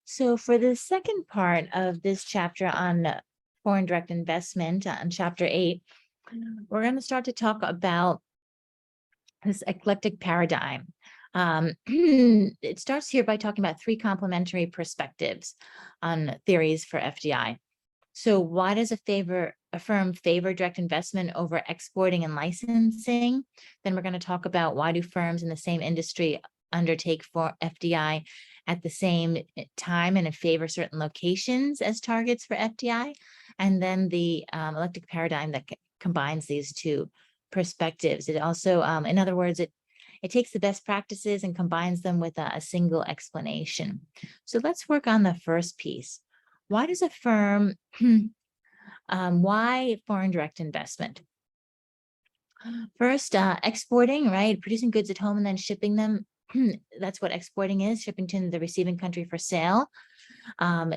So for the second part of this chapter on foreign direct investment, on chapter 8, we're going to start to talk about this eclectic paradigm. It starts here by talking about three complementary perspectives on theories for FDI. So why does a firm favor direct investment over exporting and licensing? Then we're going to talk about why do firms in the same industry undertake for FDI at the same time and favor certain locations as targets for FDI. And then the eclectic paradigm that combines these two perspectives. It also, in other words, it takes the best practices and combines them with a single explanation. So let's work on the first piece. Why does a firm, why foreign direct investment? First, exporting, right? Producing goods at home and then shipping them. That's what exporting is, shipping to the receiving country for sale.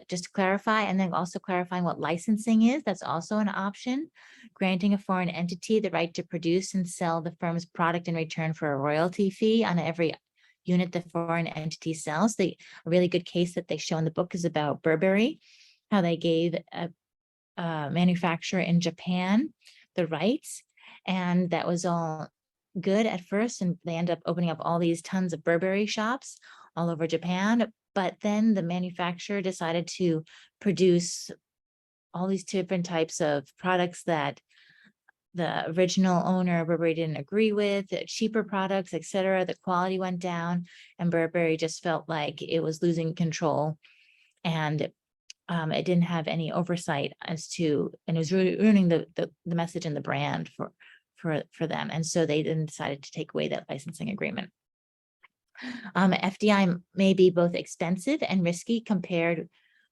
Just to clarify, and then also clarifying what licensing is. That's also an option. Granting a foreign entity the right to produce and sell the firm's product in return for a royalty fee on every unit the foreign entity sells. A really good case that they show in the book is about Burberry, how they gave a manufacturer in Japan the rights, and that was all good at first, and they end up opening up all these tons of Burberry shops all over Japan. But then the manufacturer decided to produce all these different types of products that the original owner Burberry didn't agree with, cheaper products, etc. The quality went down, and Burberry just felt like it was losing control, and it didn't have any oversight as to, and it was ruining the message and the brand for them. And so they then decided to take away that licensing agreement. FDI may be both expensive and risky compared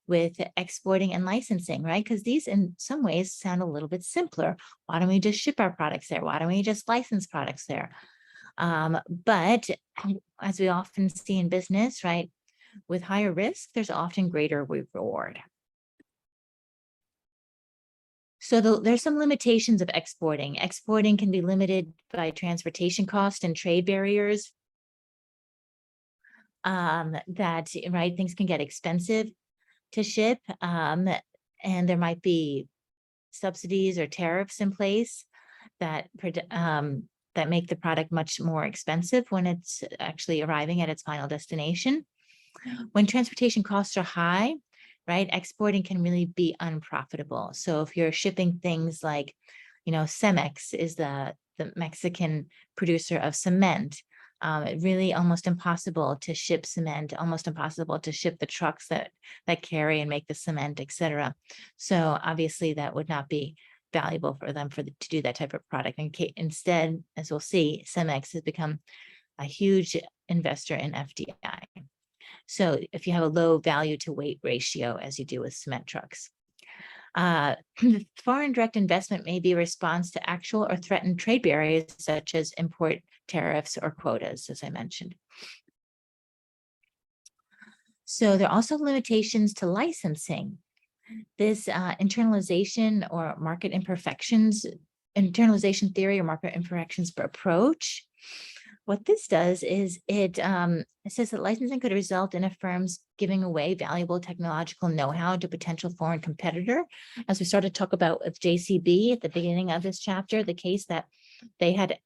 with exporting and licensing, right? Because these in some ways sound a little bit simpler. Why don't we just ship our products there? Why don't we just license products there? But as we often see in business, right, with higher risk, there's often greater reward. So there's some limitations of exporting. Exporting can be limited by transportation cost and trade barriers. That, right, things can get expensive to ship, and there might be subsidies or tariffs in place that that make the product much more expensive when it's actually arriving at its final destination. When transportation costs are high, right, exporting can really be unprofitable. So if you're shipping things like, Cemex is the Mexican producer of cement, really almost impossible to ship cement, almost impossible to ship the trucks that carry and make the cement, etc. So obviously that would not be valuable for them to do that type of product. And instead, as we'll see, Cemex has become a huge investor in FDI. So if you have a low value to weight ratio, as you do with cement trucks. Foreign direct investment may be a response to actual or threatened trade barriers, such as import tariffs or quotas, as I mentioned. So there are also limitations to licensing. This internalization or market imperfections, internalization theory or market imperfections approach, what this does is it says that licensing could result in a firm's giving away valuable technological know-how to potential foreign competitor. As we started to talk about with JCB at the beginning of this chapter, the case that they had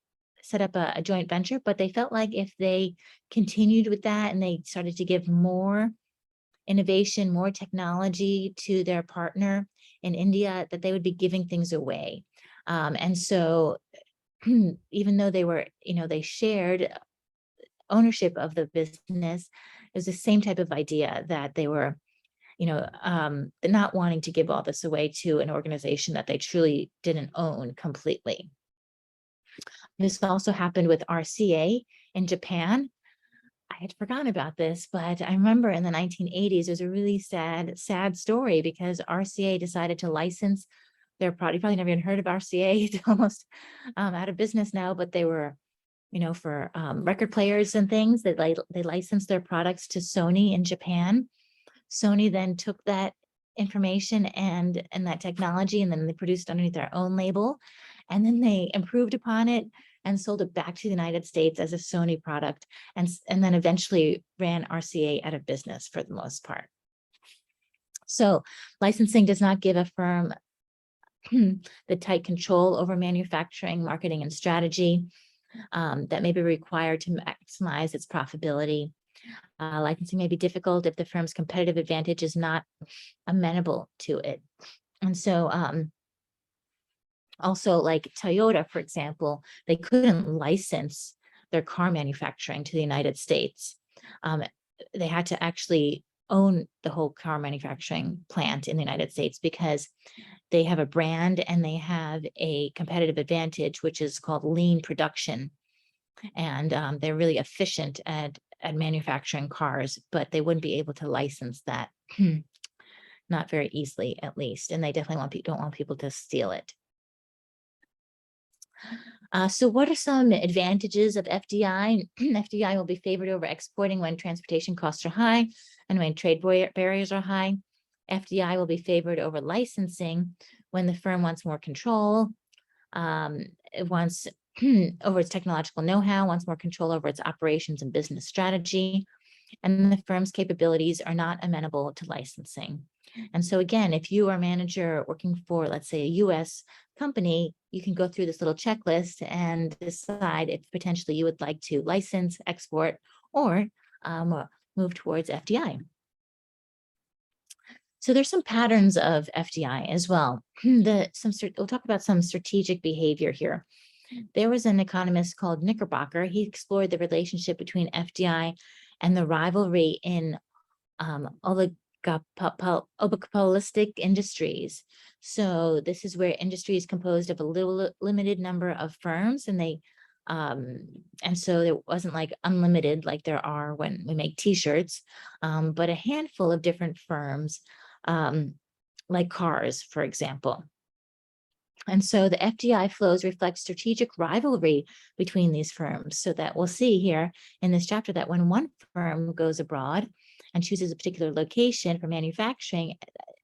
set up a joint venture, but they felt like if they continued with that and they started to give more innovation, more technology to their partner in India, that they would be giving things away. And so even though they were, they shared ownership of the business, it was the same type of idea that they were, not wanting to give all this away to an organization that they truly didn't own completely. This also happened with RCA in Japan. I had forgotten about this, but I remember in the 1980s, there's a really sad story because RCA decided to license their product. You probably never even heard of RCA. It's almost out of business now, but they were, for record players and things, that they licensed their products to Sony in Japan. Sony then took that information and that technology, and then they produced underneath their own label, and then they improved upon it and sold it back to the United States as a Sony product, and then eventually ran RCA out of business for the most part. So licensing does not give a firm the tight control over manufacturing, marketing, and strategy that may be required to maximize its profitability. Licensing may be difficult if the firm's competitive advantage is not amenable to it. And so also like Toyota, for example, they couldn't license their car manufacturing to the United States. They had to actually own the whole car manufacturing plant in the United States because they have a brand and they have a competitive advantage, which is called lean production. And they're really efficient at manufacturing cars, but they wouldn't be able to license that, not very easily, at least. And they definitely don't want people to steal it. So what are some advantages of FDI? FDI will be favored over exporting when transportation costs are high and when trade barriers are high. FDI will be favored over licensing when the firm wants more control, it wants over its technological know-how, wants more control over its operations and business strategy, and the firm's capabilities are not amenable to licensing. And so again, if you are a manager working for, let's say, a US company, you can go through this little checklist and decide if potentially you would like to license, export, or move towards FDI. So there's some patterns of FDI as well. We'll talk about some strategic behavior here. There was an economist called Knickerbocker. He explored the relationship between FDI and the rivalry in oligopolistic industries. So this is where industry is composed of a limited number of firms, and so it wasn't like unlimited like there are when we make t-shirts, but a handful of different firms, like cars, for example. And so the FDI flows reflect strategic rivalry between these firms, so that we'll see here in this chapter that when one firm goes abroad and chooses a particular location for manufacturing,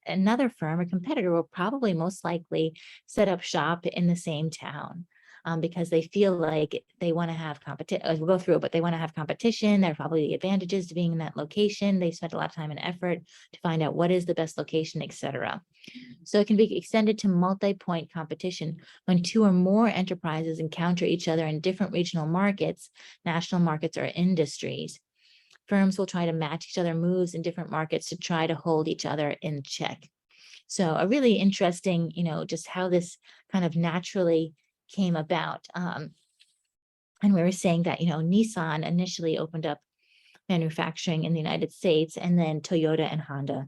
another firm or competitor will probably most likely set up shop in the same town. Because they feel like they want to have competition. We'll go through it, but they want to have competition. There are probably the advantages to being in that location. They spent a lot of time and effort to find out what is the best location, etc. So it can be extended to multi-point competition when two or more enterprises encounter each other in different regional markets, national markets, or industries. Firms will try to match each other moves in different markets to try to hold each other in check. So a really interesting, just how this kind of naturally came about. And we were saying that, Nissan initially opened up manufacturing in the United States, and then Toyota and Honda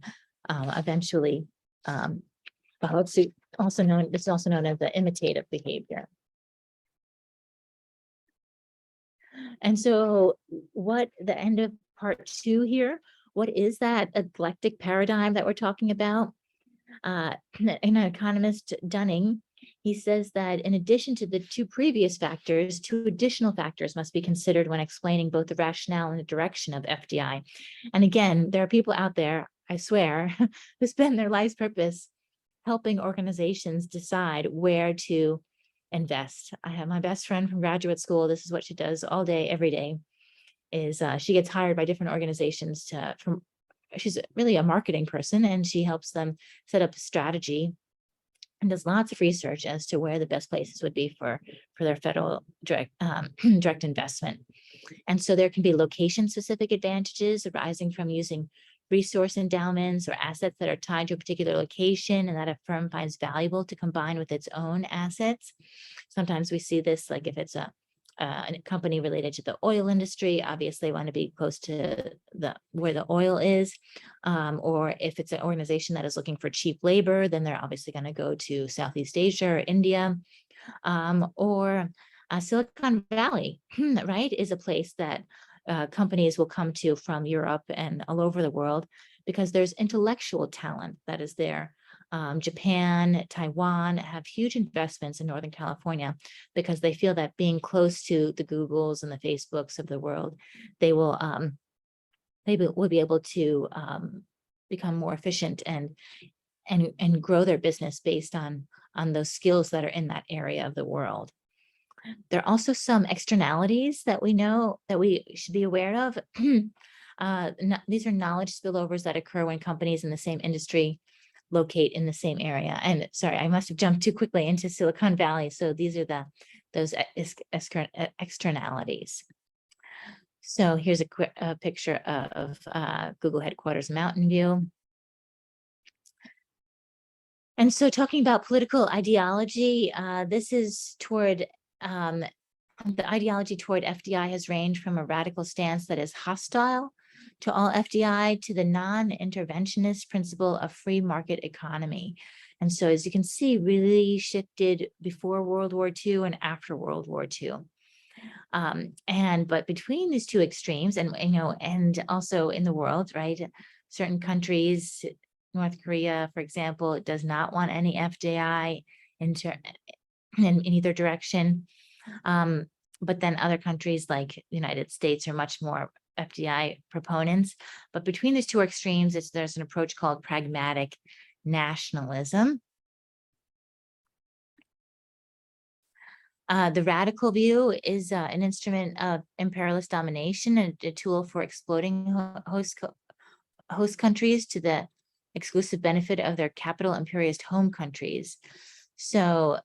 eventually followed suit. This is also known as the imitative behavior. And so what the end of part 2 here, what is that eclectic paradigm that we're talking about? An economist, Dunning, he says that in addition to the two previous factors, two additional factors must be considered when explaining both the rationale and the direction of FDI. And again, there are people out there, I swear, who spend their life's purpose helping organizations decide where to invest. I have my best friend from graduate school. This is what she does all day, every day, is she gets hired by different organizations she's really a marketing person, and she helps them set up a strategy and does lots of research as to where the best places would be for their federal direct investment. And so there can be location-specific advantages arising from using resource endowments or assets that are tied to a particular location and that a firm finds valuable to combine with its own assets. Sometimes we see this, like if it's a company related to the oil industry, obviously want to be close to where the oil is. Or if it's an organization that is looking for cheap labor, then they're obviously going to go to Southeast Asia or India. Or Silicon Valley, right, is a place that companies will come to from Europe and all over the world because there's intellectual talent that is there. Japan, Taiwan have huge investments in Northern California because they feel that being close to the Googles and the Facebooks of the world, they will be able to become more efficient and grow their business based on those skills that are in that area of the world. There are also some externalities that we know that we should be aware of. These are knowledge spillovers that occur when companies in the same industry locate in the same area. And sorry, I must have jumped too quickly into Silicon Valley. So these are those externalities. So here's a picture of Google headquarters Mountain View. And so talking about political ideology, this is toward the ideology toward FDI has ranged from a radical stance that is hostile to all FDI to the non-interventionist principle of free market economy. And so, as you can see, really shifted before World War II and after World War II. But between these two extremes, and also in the world, right? Certain countries, North Korea, for example, does not want any FDI in either direction. But then other countries like the United States are much more FDI proponents. But between these two extremes, there's an approach called pragmatic nationalism. The radical view is an instrument of imperialist domination and a tool for exploiting host countries to the exclusive benefit of their capital imperialist home countries. So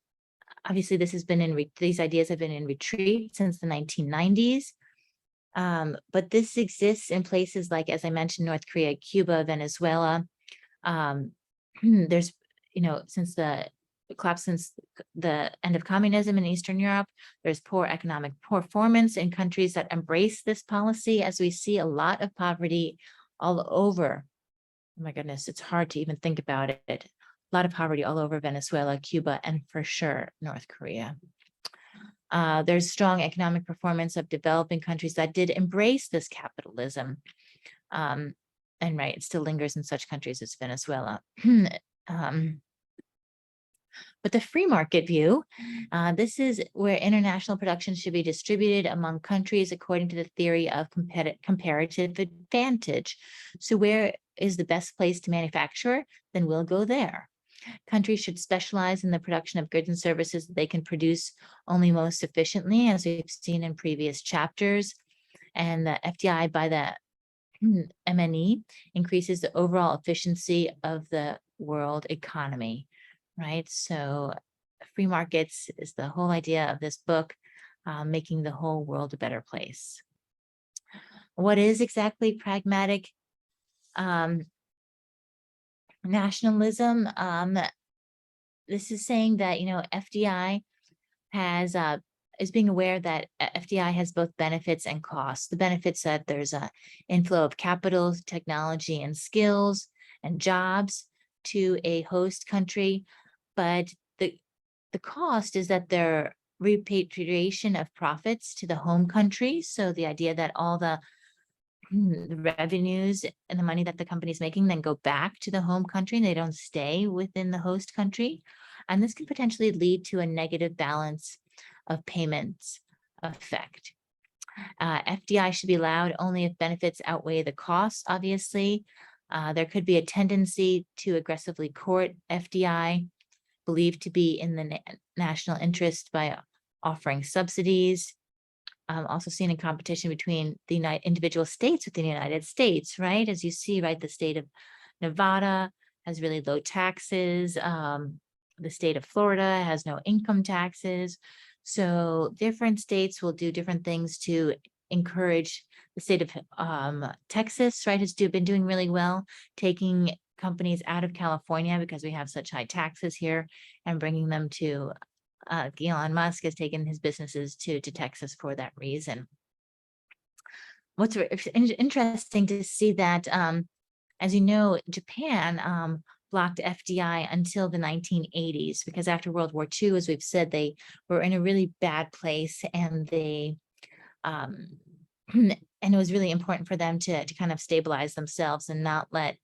obviously, these ideas have been in retreat since the 1990s. But this exists in places like, as I mentioned, North Korea, Cuba, Venezuela. There's, since the end of communism in Eastern Europe, there's poor economic performance in countries that embrace this policy, as we see a lot of poverty all over. Oh my goodness, it's hard to even think about it. A lot of poverty all over Venezuela, Cuba, and for sure, North Korea. There's strong economic performance of developing countries that did embrace this capitalism. And right, it still lingers in such countries as Venezuela. But the free market view, this is where international production should be distributed among countries according to the theory of comparative advantage. So where is the best place to manufacture? Then we'll go there. Countries should specialize in the production of goods and services that they can produce only most efficiently, as we've seen in previous chapters. And the FDI by the MNE increases the overall efficiency of the world economy, right? So free markets is the whole idea of this book, making the whole world a better place. What is exactly pragmatic nationalism? This is saying that, FDI is being aware that FDI has both benefits and costs. The benefits that there's an inflow of capital, technology, and skills and jobs to a host country, but the cost is that their repatriation of profits to the home country. So the idea that all the revenues and the money that the company is making then go back to the home country and they don't stay within the host country. And this can potentially lead to a negative balance of payments effect. FDI should be allowed only if benefits outweigh the costs, obviously. There could be a tendency to aggressively court FDI, believed to be in the national interest by offering subsidies. Also seen in competition between the individual states within the United States, right? As you see, right, the state of Nevada has really low taxes. The state of Florida has no income taxes. So different states will do different things to encourage. The state of Texas, right, has been doing really well, taking companies out of California because we have such high taxes here and bringing them to Elon Musk has taken his businesses to Texas for that reason. What's interesting to see that, as you know, Japan blocked FDI until the 1980s, because after World War II, as we've said, they were in a really bad place, and they and it was really important for them to kind of stabilize themselves and not let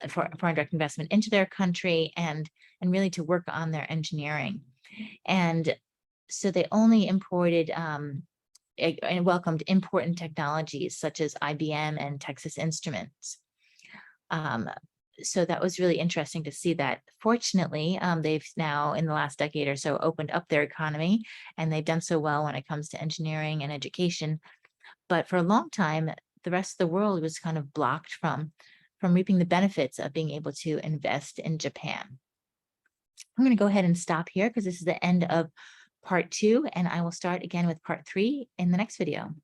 foreign direct investment into their country, and really to work on their engineering. And so they only imported and welcomed important technologies such as IBM and Texas Instruments. So that was really interesting to see that. Fortunately, they've now in the last decade or so opened up their economy, and they've done so well when it comes to engineering and education. But for a long time, the rest of the world was kind of blocked from reaping the benefits of being able to invest in Japan. I'm going to go ahead and stop here because this is the end of part 2, and I will start again with part 3 in the next video.